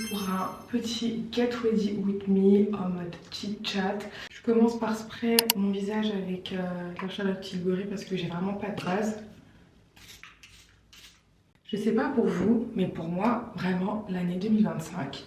pour un petit get ready with me en mode chit chat. Je commence par sprayer mon visage avec la Charlotte Tilbury parce que j'ai vraiment pas de base. Je sais pas pour vous, mais pour moi, vraiment, l'année 2025,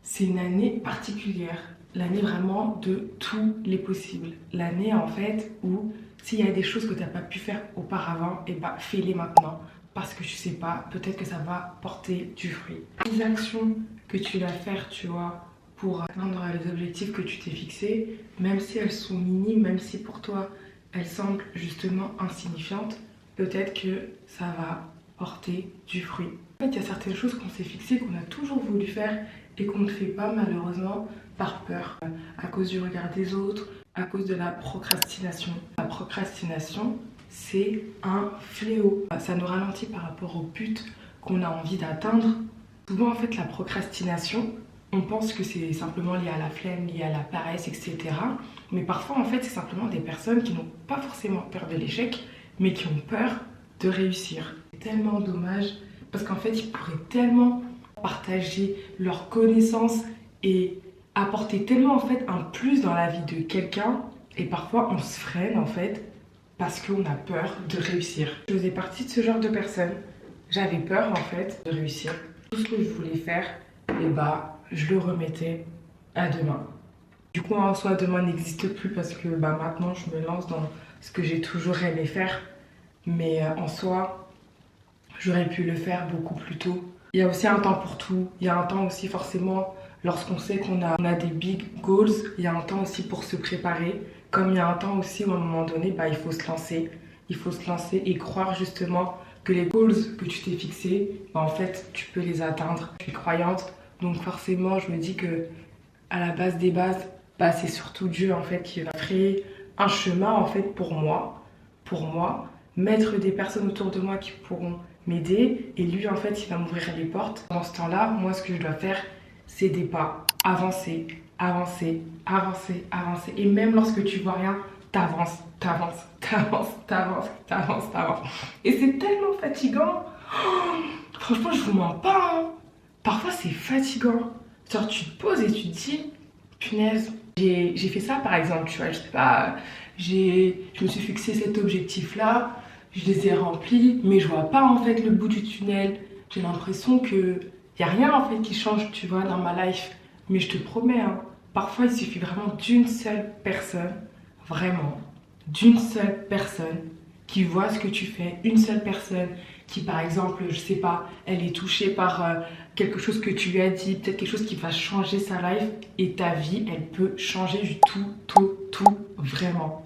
c'est une année particulière. L'année vraiment de tous les possibles. L'année en fait où s'il y a des choses que tu n'as pas pu faire auparavant, et bah fais-les maintenant. Parce que je sais pas, peut-être que ça va porter du fruit. Les actions que tu vas faire, tu vois, pour atteindre les objectifs que tu t'es fixés, même si elles sont minimes, même si pour toi elles semblent justement insignifiantes, peut-être que ça va porter du fruit. En fait, il y a certaines choses qu'on s'est fixées, qu'on a toujours voulu faire et qu'on ne fait pas malheureusement par peur, à cause du regard des autres, à cause de la procrastination. La procrastination, c'est un fléau. Ça nous ralentit par rapport au but qu'on a envie d'atteindre. Souvent en fait la procrastination, on pense que c'est simplement lié à la flemme, lié à la paresse, etc. Mais parfois en fait c'est simplement des personnes qui n'ont pas forcément peur de l'échec, mais qui ont peur de réussir. C'est tellement dommage parce qu'en fait ils pourraient tellement partager leurs connaissances et apporter tellement en fait un plus dans la vie de quelqu'un, et parfois on se freine en fait parce qu'on a peur de réussir. Je faisais partie de ce genre de personnes. J'avais peur en fait de réussir. Tout ce que je voulais faire, et bah je le remettais à demain. Du coup en soi demain n'existe plus parce que bah maintenant je me lance dans ce que j'ai toujours aimé faire. Mais en soi, j'aurais pu le faire beaucoup plus tôt. Il y a aussi un temps pour tout. Il y a un temps aussi forcément lorsqu'on sait qu'on a des big goals. Il y a un temps aussi pour se préparer. Comme il y a un temps aussi où à un moment donné, bah, il faut se lancer. Il faut se lancer et croire justement que les goals que tu t'es fixés, bah, en fait, tu peux les atteindre. Je suis croyante. Donc forcément, je me dis que à la base des bases, bah, c'est surtout Dieu en fait qui va créer un chemin en fait pour moi. Mettre des personnes autour de moi qui pourront m'aider, et lui en fait il va m'ouvrir les portes. Dans ce temps-là, moi ce que je dois faire, c'est des pas, avancer, avancer, avancer, avancer. Et même lorsque tu vois rien, t'avances, t'avances, t'avances, t'avances, t'avances, t'avances. Et c'est tellement fatigant. Oh, franchement, je vous mens pas, hein. Parfois c'est fatigant. Genre tu te poses et tu te dis, punaise, j'ai fait ça par exemple, tu vois, je sais pas, je me suis fixé cet objectif-là, je les ai remplis, mais je vois pas en fait le bout du tunnel. J'ai l'impression que y a rien en fait qui change, tu vois, dans ma life. Mais je te promets, hein, parfois il suffit vraiment d'une seule personne, vraiment, d'une seule personne qui voit ce que tu fais, une seule personne qui par exemple, je sais pas, elle est touchée par quelque chose que tu lui as dit, peut-être quelque chose qui va changer sa life, et ta vie, elle peut changer du tout, vraiment.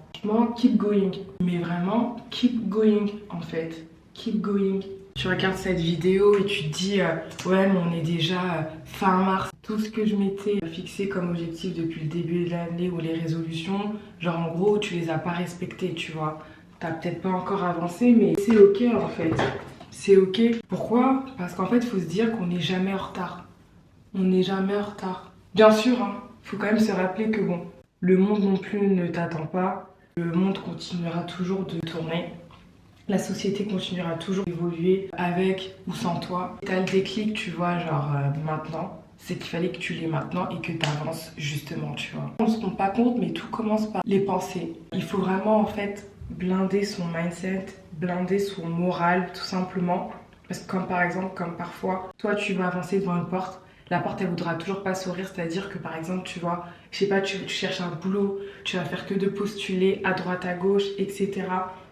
Keep going, mais vraiment keep going en fait, keep going. Tu regardes cette vidéo et tu te dis ouais mais on est déjà fin mars. Tout ce que je m'étais fixé comme objectif depuis le début de l'année, ou les résolutions, genre en gros tu les as pas respectées, tu vois. T'as peut-être pas encore avancé, mais c'est ok en fait. C'est ok. Pourquoi? Parce qu'en fait il faut se dire qu'on n'est jamais en retard. On n'est jamais en retard. Bien sûr, hein, faut quand même se rappeler que bon, le monde non plus ne t'attend pas. Le monde continuera toujours de tourner. La société continuera toujours d'évoluer avec ou sans toi. T'as le déclic, tu vois, genre maintenant. C'est qu'il fallait que tu l'aies maintenant et que tu avances justement, tu vois. On se rend pas compte, mais tout commence par les pensées. Il faut vraiment en fait blinder son mindset, blinder son moral tout simplement. Parce que comme par exemple, comme parfois, toi tu vas avancer devant une porte, la porte elle voudra toujours pas s'ouvrir, c'est-à-dire que par exemple tu vois, je sais pas, tu cherches un boulot, tu vas faire que de postuler à droite à gauche, etc.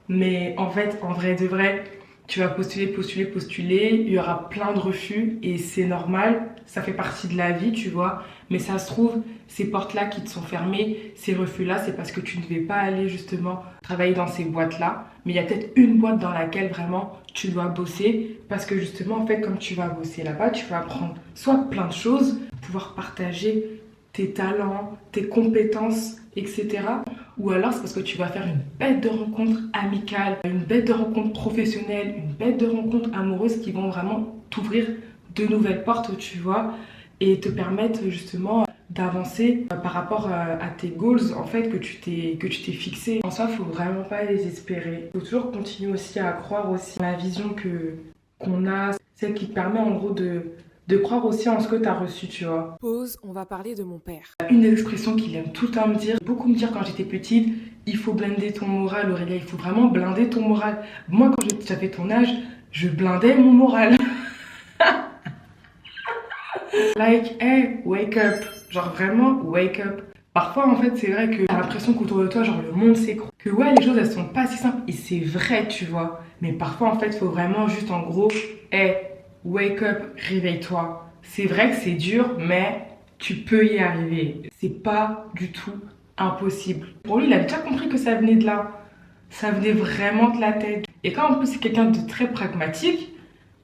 Mais en fait, en vrai de vrai, tu vas postuler, il y aura plein de refus et c'est normal, ça fait partie de la vie, tu vois. Mais ça se trouve, ces portes-là qui te sont fermées, ces refus-là, c'est parce que tu ne devais pas aller justement travailler dans ces boîtes-là. Mais il y a peut-être une boîte dans laquelle vraiment tu dois bosser, parce que justement, en fait, comme tu vas bosser là-bas, tu vas apprendre soit plein de choses, pouvoir partager tes talents, tes compétences, etc. Ou alors c'est parce que tu vas faire une bête de rencontres amicales, une bête de rencontres professionnelles, une bête de rencontres amoureuses qui vont vraiment t'ouvrir de nouvelles portes, tu vois, et te permettre justement d'avancer par rapport à tes goals en fait que tu t'es fixé. En soi, il faut vraiment pas désespérer. Il faut toujours continuer aussi à croire aussi à la vision qu'on a, celle qui te permet en gros de croire aussi en ce que tu as reçu, tu vois. Pause, on va parler de mon père. Une des expressions qu'il aime tout le temps me dire, beaucoup me dire quand j'étais petite, il faut blinder ton moral, Aurélia, il faut vraiment blinder ton moral. Moi, quand j'avais ton âge, je blindais mon moral. Like, hey, wake up. Genre vraiment, wake up. Parfois, en fait, c'est vrai que t'as l'impression qu'autour de toi, genre le monde s'écroule. Que ouais, les choses, elles sont pas si simples. Et c'est vrai, tu vois. Mais parfois, en fait, il faut vraiment juste, en gros, hey, wake up, réveille-toi. C'est vrai que c'est dur, mais tu peux y arriver. C'est pas du tout impossible. Pour lui, il a déjà compris que ça venait de là. Ça venait vraiment de la tête. Et quand en plus, c'est quelqu'un de très pragmatique,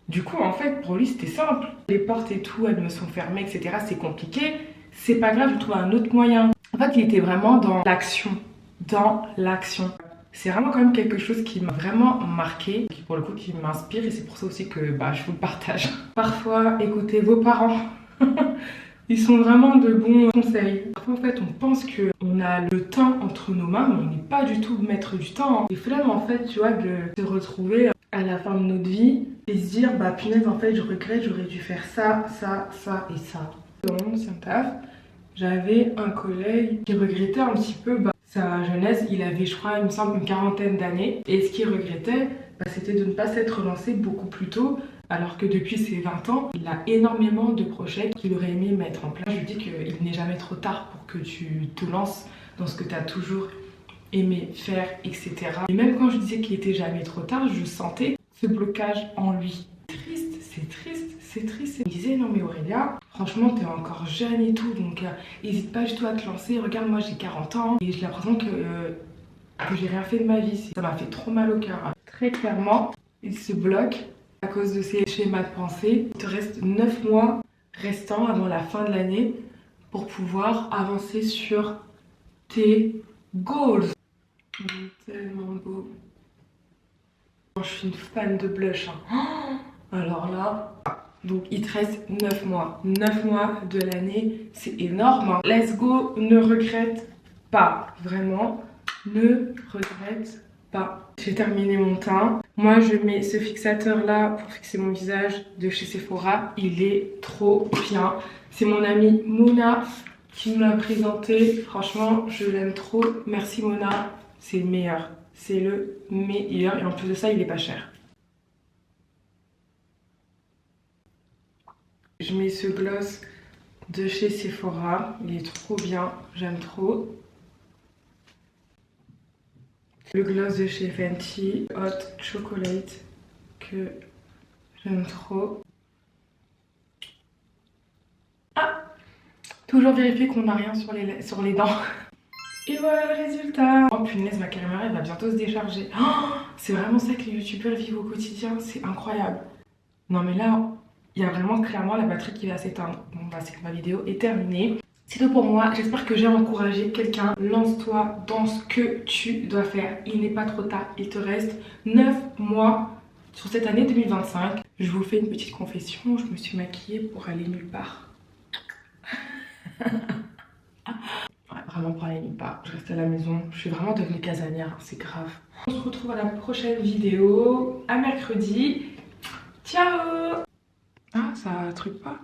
du coup, en fait, pour lui, c'était simple. Les portes et tout, elles me sont fermées, etc. C'est compliqué. C'est pas grave, je trouve un autre moyen. En fait, il était vraiment dans l'action. Dans l'action. C'est vraiment quand même quelque chose qui m'a vraiment marqué, qui pour le coup qui m'inspire et c'est pour ça aussi que je vous le partage. Parfois, écoutez vos parents. Ils sont vraiment de bons conseils. Parfois, en fait, on pense qu'on a le temps entre nos mains, mais on n'est pas du tout maître du temps. Il faut même, en fait, tu vois, de se retrouver à la fin de notre vie et se dire, bah punaise, en fait, je regrette, j'aurais dû faire ça, ça, ça et ça. Dans mon ancien taf, j'avais un collègue qui regrettait un petit peu sa jeunesse. Il avait, je crois, il me semble, une quarantaine d'années. Et ce qu'il regrettait, c'était de ne pas s'être lancé beaucoup plus tôt. Alors que depuis ses 20 ans, il a énormément de projets qu'il aurait aimé mettre en place. Je lui dis qu'il n'est jamais trop tard pour que tu te lances dans ce que tu as toujours aimé faire, etc. Et même quand je disais qu'il était jamais trop tard, je sentais ce blocage en lui. Triste, c'est triste, c'est triste. Il me disait, non mais Aurélia, franchement t'es encore jeune et tout, donc n'hésite pas du tout à te lancer. Regarde, moi j'ai 40 ans et j'ai l'impression que j'ai rien fait de ma vie. Ça m'a fait trop mal au cœur. Très clairement, il se bloque à cause de ces schémas de pensée. Il te reste 9 mois restants avant la fin de l'année pour pouvoir avancer sur tes goals. Il est tellement beau. Je suis une fan de blush. Hein. Alors là, donc il te reste 9 mois. 9 mois de l'année, c'est énorme. Hein. Let's go, ne regrette pas. Vraiment, ne regrette pas. J'ai terminé mon teint. Moi, je mets ce fixateur là pour fixer mon visage de chez Sephora. Il est trop bien. C'est mon amie Mona qui me l'a présenté. Franchement, je l'aime trop. Merci Mona, c'est le meilleur. C'est le meilleur et en plus de ça, il est pas cher. Je mets ce gloss de chez Sephora. Il est trop bien, j'aime trop. Le gloss de chez Fenty Hot Chocolate que j'aime trop. Ah! Toujours vérifier qu'on n'a rien sur les dents. Et voilà le résultat. Oh punaise, ma caméra elle va bientôt se décharger. Oh, c'est vraiment ça que les youtubeurs vivent au quotidien, c'est incroyable. Non mais là, il y a vraiment clairement la batterie qui va s'éteindre. Bon bah c'est que ma vidéo est terminée. C'est tout pour moi, j'espère que j'ai encouragé quelqu'un. Lance-toi dans ce que tu dois faire. Il n'est pas trop tard, il te reste 9 mois sur cette année 2025. Je vous fais une petite confession, je me suis maquillée pour aller nulle part. Vraiment pour aller nulle part, je reste à la maison, je suis vraiment devenue casanière, c'est grave. On se retrouve à la prochaine vidéo, à mercredi. Ciao! Ah, ça truc pas.